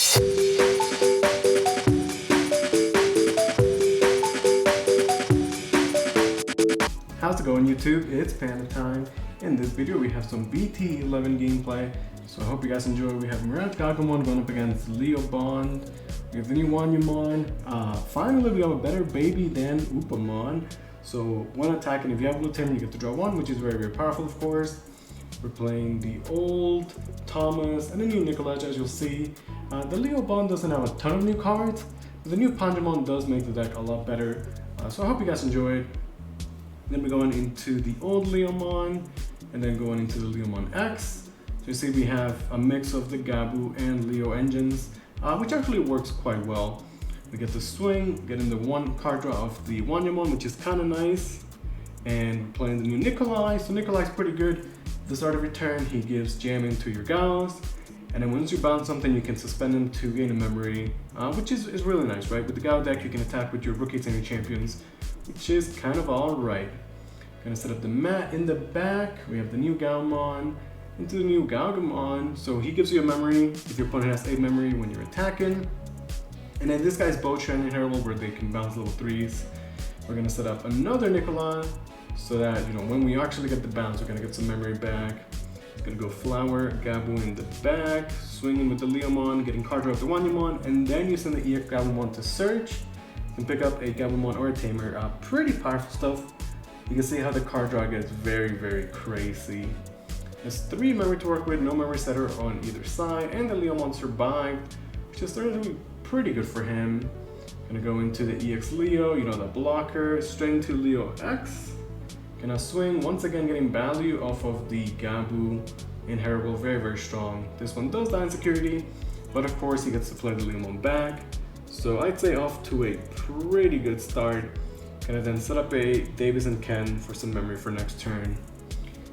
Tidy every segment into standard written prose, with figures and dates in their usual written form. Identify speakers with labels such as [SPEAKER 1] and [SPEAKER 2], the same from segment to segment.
[SPEAKER 1] How's it going, YouTube? It's Panda time. In this video we have some BT11 gameplay, so I hope you guys enjoy. We have Miragegaogamon going up against Leobond. We have the new Wanyamon. Finally we have a better baby than Upamon. So when attacking, if you have Lutem, you get to draw one, which is very, very powerful, of course. We're playing the old Thomas and the new Nicolaj, as you'll see. The Leobond doesn't have a ton of new cards, but the new Panjamon does make the deck a lot better. So I hope you guys enjoyed. Then we're going into the old Leomon, and then going into the Leomon X. So you see we have a mix of the Gabu and Leo engines, which actually works quite well. We get the swing, getting the one card draw of the Wanyamon, which is kind of nice. And we're playing the new Nikolai, so Nikolai's pretty good. At the start of your turn, he gives jamming to your Gaos. And then once you bounce something, you can suspend him to gain a memory, which is really nice, right? With the Gao deck, you can attack with your rookies and your champions, which is kind of alright. Gonna set up the mat in the back. We have the new Gaomon into the new Gaogamon. So he gives you a memory if your opponent has a memory when you're attacking. And then this guy's Botran and Herald, where they can bounce level 3s. We're gonna set up another Nikolai so that, you know, when we actually get the bounce, we're gonna get some memory back. It's gonna go Flower, Gabu in the back, swinging with the Leomon, getting card draw of the Wanyamon, and then you send the EX Gabumon to search. You can pick up a Gabumon or a Tamer. Pretty powerful stuff. You can see how the card draw gets very, very crazy. There's 3 memory to work with, no memory setter on either side, and the Leomon survived, which is certainly pretty good for him. Gonna go into the EX Leo, you know, the blocker, straight into Leo X. Gonna swing, once again getting value off of the Gabu Inheritable, very, very strong. This one does die in security, but of course he gets to play the Leomon back. So I'd say off to a pretty good start. Gonna then set up a Davis and Ken for some memory for next turn.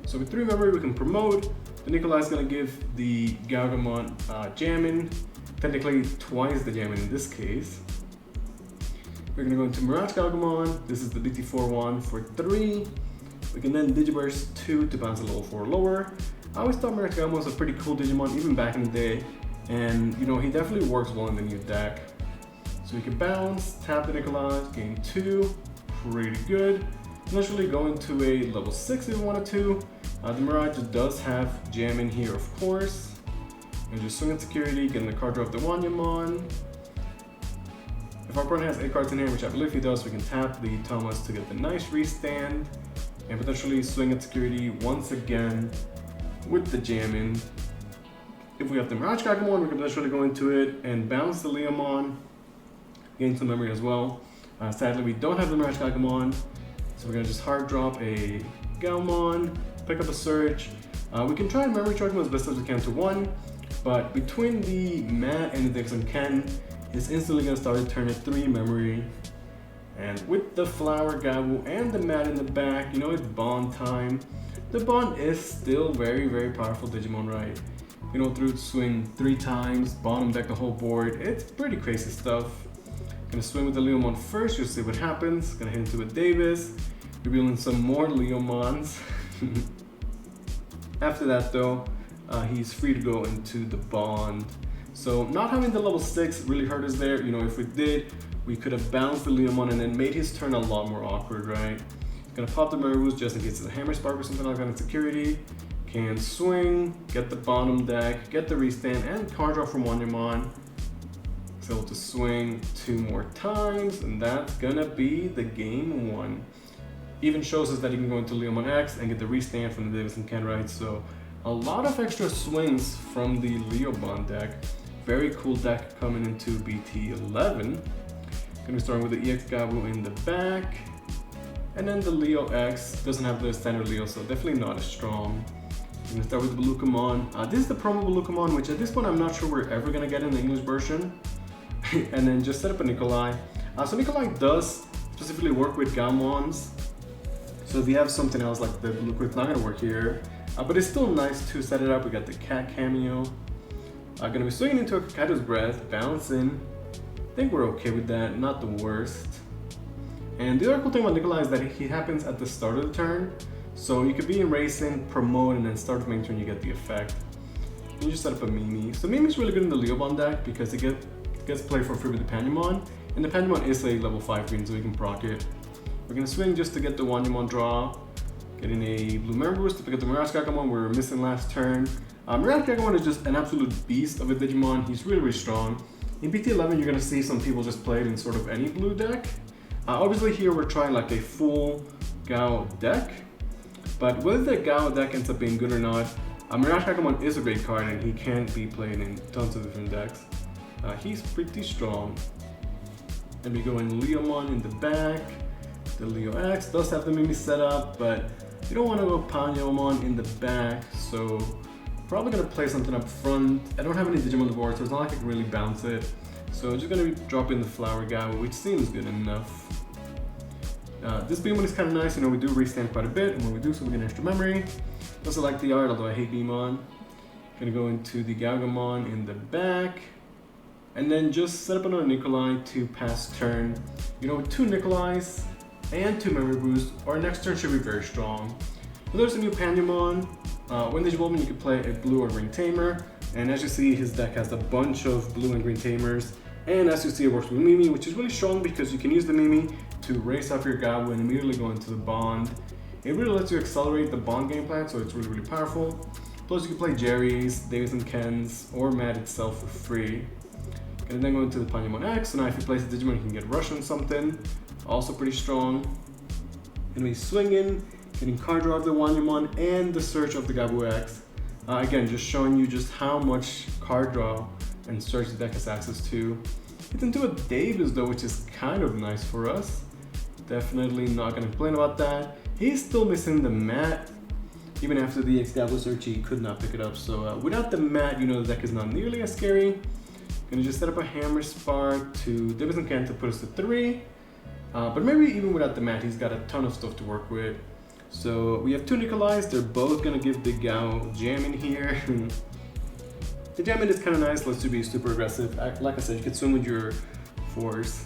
[SPEAKER 1] So with 3 memory we can promote. The Nikolai's gonna give the Gaogamon jamming. Technically twice the jamming in this case. We're gonna go into Miragegaogamon. This is the BT41 for 3. We can then Digiburst 2 to bounce a level 4 lower. I always thought Miragegaogamon was a pretty cool Digimon even back in the day. And you know, he definitely works well in the new deck. So we can bounce, tap the Nikolai, gain 2. Pretty good. Initially going to a level 6 if you wanted to. The Mirage does have jamming here, of course. And just swing at security, getting the card draw of the Wanyamon. If our opponent has 8 cards in here, which I believe he does, we can tap the Thomas to get the nice restand. And potentially swing at security once again with the jamming. If we have the Miragegaogamon, we can potentially go into it and bounce the Leomon. Gain some memory as well. Sadly, we don't have the Miragegaogamon, so we're gonna just hard drop a Gaomon, pick up a search. We can try and memory charge him as best as we can to 1, but between the Matt and the Dix and Ken, it's instantly gonna start to turn at 3 memory. And with the Flower, Gabu, and the Matt in the back, you know, it's Bond time. The Bond is still very, very powerful Digimon, right? You know, through swing 3 times, bottom deck the whole board. It's pretty crazy stuff. Gonna swing with the Leomon first, you'll see what happens. Gonna hit into a Davis, revealing some more Leomons. After that though, he's free to go into the Bond. So not having the level 6 really hurt us there. You know, if we did, we could have bounced the Leomon and then made his turn a lot more awkward, right? Gonna pop the Marus just in case it's a Hammer Spark or something like that in security. Can swing, get the bottom deck, get the restand, and card draw from Wanyamon. Able to swing 2 more times, and that's gonna be the game 1. Even shows us that he can go into Leomon X and get the restand from the Davis and Ken, right? So a lot of extra swings from the Leobond deck. Very cool deck coming into BT11. Gonna be starting with the EX Gabu in the back, and then the Leo X doesn't have the standard Leo, so definitely not as strong. We're gonna start with the Belucamon. This is the promo Belucamon, which at this point I'm not sure we're ever gonna get in the English version. And then just set up a Nikolai. So Nikolai does specifically work with Gaomons. So if you have something else like the Belucamon, it's not gonna work here. But it's still nice to set it up. We got the cat cameo. Gonna be swinging into a Kakaido's Breath, bouncing. I think we're okay with that, not the worst. And the other cool thing about Nikolai is that he happens at the start of the turn. So you could be in racing, promote, and then start of main turn you get the effect. you just set up a Mimi. So Mimi's really good in the Leobond deck because it gets played for free with the Pandemon, and the Pandemon is a level 5 green, so we can proc it. We're gonna swing just to get the Wanyamon draw, getting a blue Memory Boost to pick up the Miragegaogamon we were missing last turn. Miragegaogamon is just an absolute beast of a Digimon. He's really, really strong. In BT11, you're gonna see some people just play it in sort of any blue deck. Obviously here we're trying like a full Gao deck, but whether the Gao deck ends up being good or not, Miragegaogamon is a great card and he can be played in tons of different decks. He's pretty strong. And we go in Leomon in the back. The Leo X does have the Mimi set up, but you don't want to go Panyomon in the back, so probably gonna play something up front. I don't have any Digimon on the board, so it's not like I can really bounce it. So I'm just gonna drop in the Flower Gao, which seems good enough. This Beamon is kind of nice, you know, we do restand quite a bit, and when we do so we get extra memory. Also like the art, although I hate Beamon. Gonna go into the Gaogamon in the back, and then just set up another Nikolai to pass turn. You know, with 2 Nikolais and 2 Memory Boost, our next turn should be very strong. So there's a new Pandemon. When Digivolving, you can play a blue or green Tamer, and as you see, his deck has a bunch of blue and green Tamers. And as you see, it works with Mimi, which is really strong because you can use the Mimi to race up your Gao and immediately go into the Bond. It really lets you accelerate the Bond game plan, so it's really, really powerful. Plus, you can play Jerry's, Davis and Ken's, or Matt itself for free. And then go into the Panyamon X, so now if you place a Digimon, you can get Rush on something. Also pretty strong. And we swing in, getting card draw of the Wanyamon and the search of the Gabu X. Again, just showing you just how much card draw and search the deck has access to. It's into a Davis though, which is kind of nice for us. Definitely not gonna complain about that. He's still missing the mat. Even after the X-Gabu search, he could not pick it up. So without the mat, you know the deck is not nearly as scary. Gonna just set up a Hammer Spark to Davis and Ken to put us to 3. But maybe even without the mat, he's got a ton of stuff to work with. So we have 2 Nikolais, they're both gonna give the Gao jam in here. The jam in is kind of nice, lets you be super aggressive. Like I said, you can swing with your force.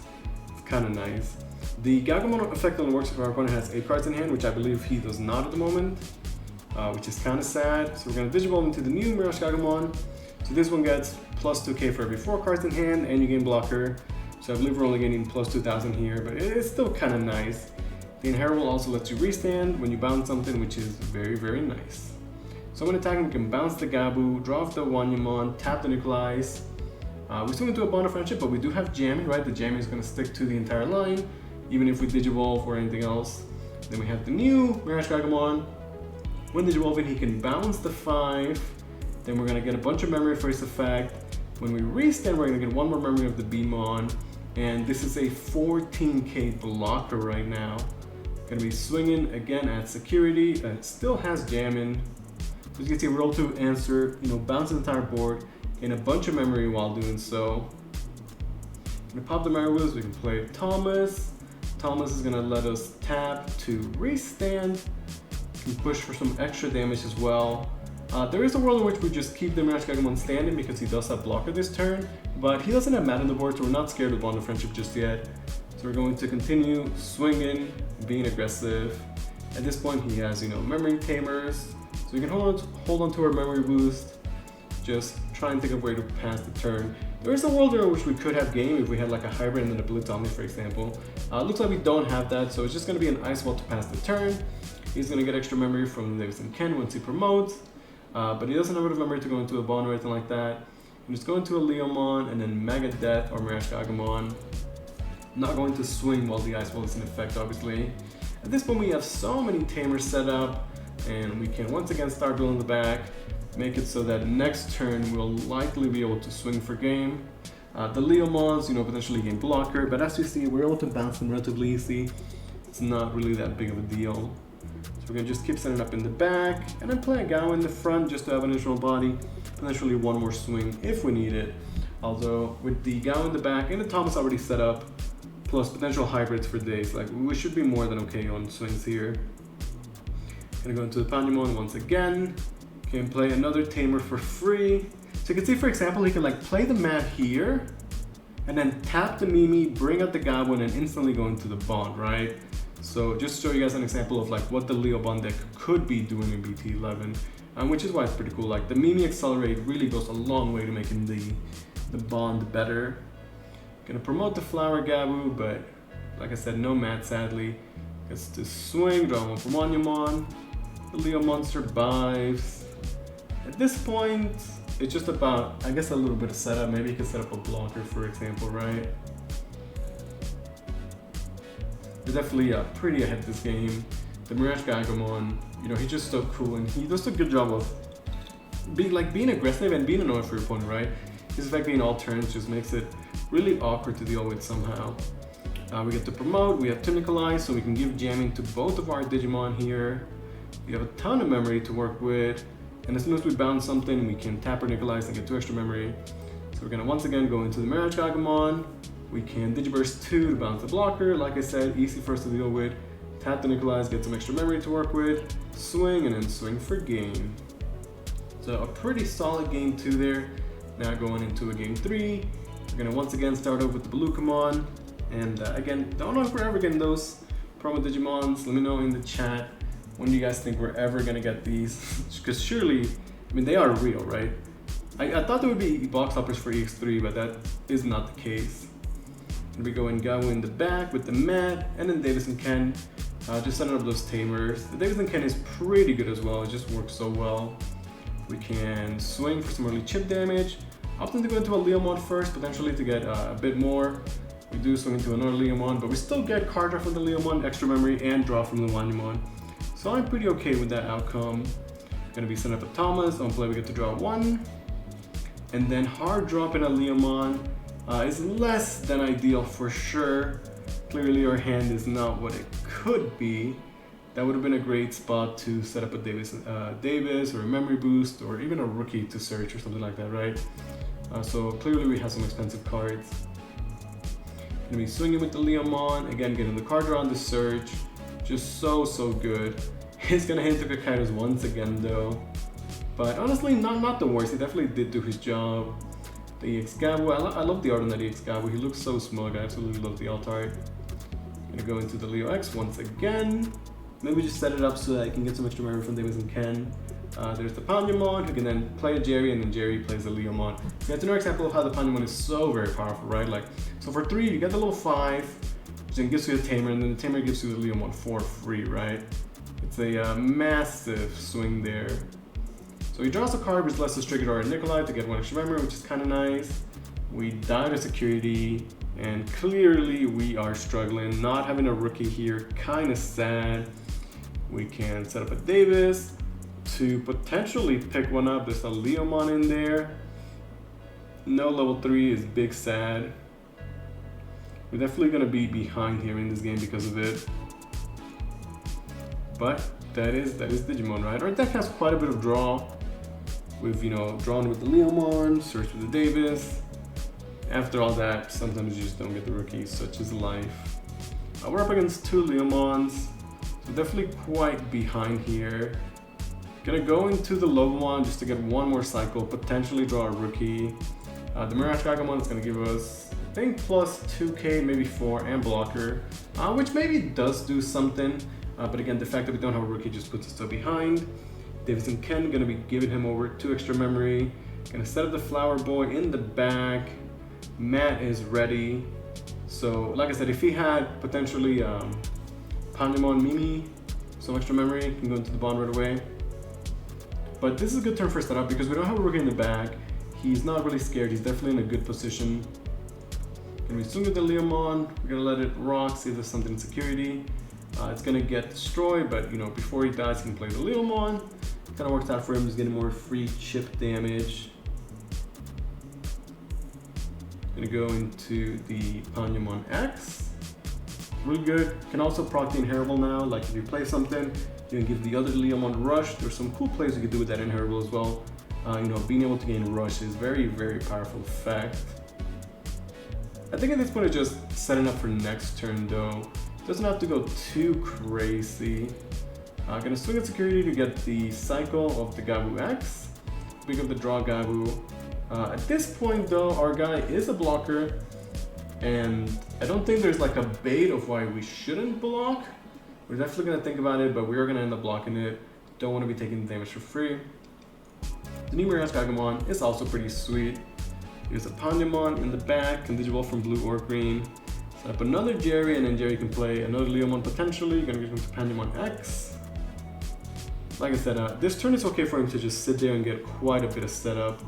[SPEAKER 1] It's kind of nice. The Gaogamon effect only works if our opponent has 8 cards in hand, which I believe he does not at the moment, which is kind of sad. So we're gonna Digivolve into the new Miragegaogamon. So this one gets plus 2k for every 4 cards in hand, and you gain blocker. So I believe we're only getting plus 2000 here, but it's still kind of nice. The Inheritable also lets you restand when you bounce something, which is very, very nice. So when attacking, we can bounce the Gabu, draw off the Wanyamon, tap the Nikolais. We swing into a Bond of Friendship, but we do have jamming, right? The jamming is going to stick to the entire line, even if we Digivolve or anything else. Then we have the new Miragegaogamon. When Digivolving, he can bounce the 5. Then we're going to get a bunch of memory for his effect. When we restand, we're going to get 1 more memory of the Beamon. And this is a 14k blocker right now. Gonna be swinging again at security. It still has jamming. As you can see, we're able to answer, you know, bounce the entire board, gain a bunch of memory while doing so. Gonna pop the memory wheels. We can play Thomas. Thomas is gonna let us tap to restand. Can push for some extra damage as well. There is a world in which we just keep the Miragegaogamon standing because he does have blocker this turn, but he doesn't have mat on the board, so we're not scared of Bond of Friendship just yet. So we're going to continue swinging, being aggressive. At this point, he has, you know, memory tamers, so we can hold on to our memory boost. Just try and think of a way to pass the turn. There is a world in which we could have game if we had like a hybrid and then a Blitz Omni, for example. Looks like we don't have that, so it's just going to be an Ice Wall to pass the turn. He's going to get extra memory from Davis and Ken once he promotes. But he doesn't have enough memory to go into a Bond or anything like that. I'm just going to a Leomon and then Mega Death or Miragegaogamon. Not going to swing while the Ice Wall is in effect, obviously. At this point, we have so many Tamers set up, and we can once again start building the back, make it so that next turn we'll likely be able to swing for game. The Leomons, you know, potentially gain blocker, but as you see, we're able to bounce them relatively easy. It's not really that big of a deal. So we're gonna just keep setting up in the back, and then play a Gao in the front just to have an additional body, potentially 1 more swing if we need it. Although with the Gao in the back and the Thomas already set up, plus potential hybrids for days, like we should be more than okay on swings here. Gonna go into the Pandemon once again. Can play another Tamer for free. So you can see, for example, he can like play the mat here, and then tap the Mimi, bring out the Goblin, and instantly go into the Bond, right? So just to show you guys an example of like what the Leobond deck could be doing in BT11. which is why it's pretty cool. Like the Mimi Accelerate really goes a long way to making the bond better. Gonna promote the Flower Gabu, but like I said, no mat sadly. Gets to swing, draw one from Wanyamon. The Leomon survives. At this point, it's just about, I guess, a little bit of setup. Maybe you can set up a blocker, for example, right? You're definitely pretty ahead this game. The Miragegaogamon, you know, he's just so cool, and he does a good job of being aggressive and being annoying for your opponent, right? His effect being all turns just makes it really awkward to deal with somehow. We get to promote, we have Tunicalize, so we can give jamming to both of our Digimon here. We have a ton of memory to work with, and as soon as we bounce something, we can tap our Nicolize and get 2 extra memory. So we're gonna once again go into the Miragegaogamon. We can Digiburst 2 to bounce the blocker. Like I said, easy for us to deal with. Tap the Nicolize, get some extra memory to work with, swing, and then swing for game. So a pretty solid game 2 there. Now going into a game 3, we're gonna once again start off with the Belucamon. And again, don't know if we're ever getting those promo Digimons. Let me know in the chat when do you guys think we're ever gonna get these. Because surely, I mean, they are real, right? I thought there would be box hoppers for EX3, but that is not the case. And we go in Gawu in the back with the mat, and then Davis and Ken. Just setting up those tamers. The Davis and Ken is pretty good as well. It just works so well. We can swing for some early chip damage. Opting to go into a Leomon first, potentially to get a bit more. We do swing into another Leomon, but we still get card draw from the Leomon, extra memory, and draw from the Wanyamon. So I'm pretty okay with that outcome. Gonna be setting up a Thomas. On play, we get to draw 1. And then hard drop in a Leomon is less than ideal for sure. Clearly our hand is not what it could be. That would have been a great spot to set up a Davis or a memory boost, or even a rookie to search or something like that, right? So clearly we have some expensive cards. Gonna be swinging with the Leomon, again getting the card draw on the search. Just so good. He's gonna hit the Kakaidos once again though. But honestly, not the worst. He definitely did do his job. The EX Gabu, I love the art on that EX Gabu. He looks so smug. I absolutely love the alt art. Gonna go into the Leo X once again. Maybe just set it up so that I can get some extra memory from Davis and Ken. There's the Panyamon, who can then play a Jerry, and then Jerry plays the Leomon. That's another example of how the Panyamon is so very powerful, right? Like, so for 3, you get the little 5, which then gives you a Tamer, and then the Tamer gives you the Leomon for free, right? It's a massive swing there. So he draws a card which lets us trigger our Nikolai to get 1 extra memory, which is kind of nice. We die to security, and clearly we are struggling. Not having a rookie here, kind of sad. We can set up a Davis to potentially pick one up. There's a Leomon in there. No level 3 is big sad. We're definitely gonna be behind here in this game because of it. But that is Digimon, right? Our deck has quite a bit of draw. We've, you know, drawn with the Leomon, searched with the Davis. After all that, sometimes you just don't get the rookies, such is life. We're up against 2 Leomons, so definitely quite behind here. Gonna go into the Leobond just to get 1 more cycle, potentially draw a rookie. The Miragegaogamon is gonna give us, I think, plus 2k, maybe 4, and blocker, which maybe does do something. But again, the fact that we don't have a rookie just puts us still behind. Davis and Ken gonna be giving him over 2 extra memory. Gonna set up the Flower Boy in the back. Matt is ready. So, like I said, if he had potentially Panyamon Mimi, some extra memory, can go into the bond right away. But this is a good turn for setup because we don't have a rookie in the back. He's not really scared. He's definitely in a good position. Gonna be swinging with the Leomon. We're gonna let it rock, see if there's something in security. It's gonna get destroyed, but you know, before he dies, he can play the Leomon. Kind of works out for him. He's getting more free chip damage. Gonna go into the Panyamon X. Really good. Can also proc the Inheritable now. Like if you play something, you can give the other Leomon Rush. There's some cool plays you can do with that Inheritable as well. You know, being able to gain Rush is very powerful effect. I think at this point it's just setting up for next turn though. Doesn't have to go too crazy. Gonna swing at security to get the cycle of the Gabu X. Pick up the draw Gabu. At this point though, our guy is a blocker, and I don't think there's like a bait of why we shouldn't block. We're definitely gonna think about it, but we are gonna end up blocking it. Don't want to be taking damage for free. The new Miragegaogamon is also pretty sweet. There's a Pandamon in the back, can Digivolve from blue or green. Set up another Jerry, and then Jerry can play another Leobond potentially. Gonna get him to Pandamon X. Like I said, this turn is okay for him to just sit there and get quite a bit of setup.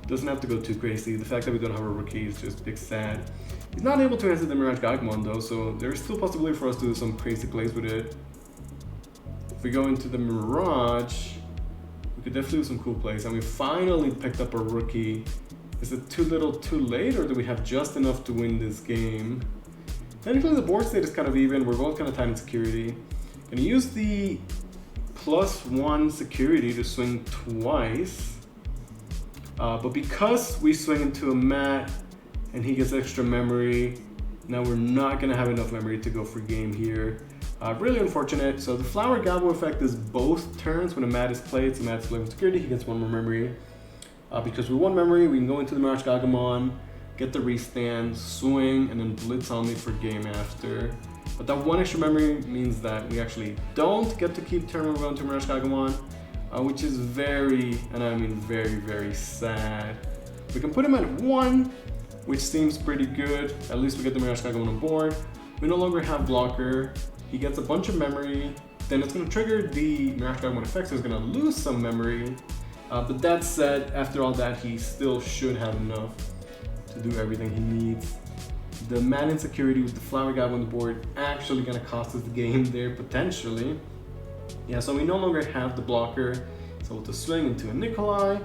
[SPEAKER 1] Doesn't have to go too crazy. The fact that we don't have a rookie is just big sad. He's not able to answer the Miragegaogamon though, so there's still possibility for us to do some crazy plays with it. If we go into the Mirage, we could definitely do some cool plays. And we finally picked up a rookie. Is it too little too late, or do we have just enough to win this game? Technically the board state is kind of even. We're both kind of tight in security. Gonna use the +1 security to swing twice. But because we swing into a mat and he gets extra memory, now we're not gonna have enough memory to go for game here. Really unfortunate. So the Flower Gabo effect is both turns when a mat is played. So mat is played with security, he gets 1 more memory. Because we 1 memory, we can go into the Miragegaogamon, get the restand, swing, and then blitz on me for game after. But that 1 extra memory means that we actually don't get to keep turn when we go into Miragegaogamon, which is very, and I mean very, very sad. We can put him at 1, which seems pretty good. At least we get the Miragegaogamon on board. We no longer have blocker. He gets a bunch of memory. Then it's going to trigger the Miragegaogamon effect, so he's going to lose some memory. But that said, after all that, he still should have enough to do everything he needs. The man insecurity with the Flower Gab on the board actually going to cost us the game there, potentially. Yeah, so we no longer have the blocker, so we'll just swing into a Nikolai.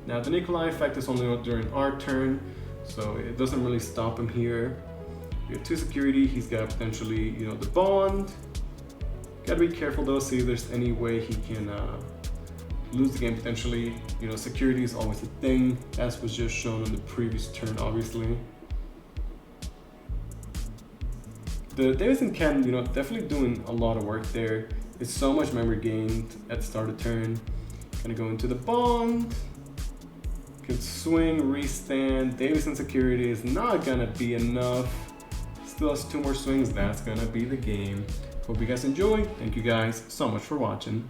[SPEAKER 1] Now the Nikolai effect is only during our turn, so it doesn't really stop him here. We have 2 security, he's got potentially, the bond. Gotta be careful though, see if there's any way he can lose the game potentially. Security is always a thing, as was just shown on the previous turn, obviously. The Davidson Ken, definitely doing a lot of work there. It's so much memory gained at the start of turn. Gonna go into the bond. Could swing, restand. Davison security is not gonna be enough. Still has 2 more swings, that's gonna be the game. Hope you guys enjoyed. Thank you guys so much for watching.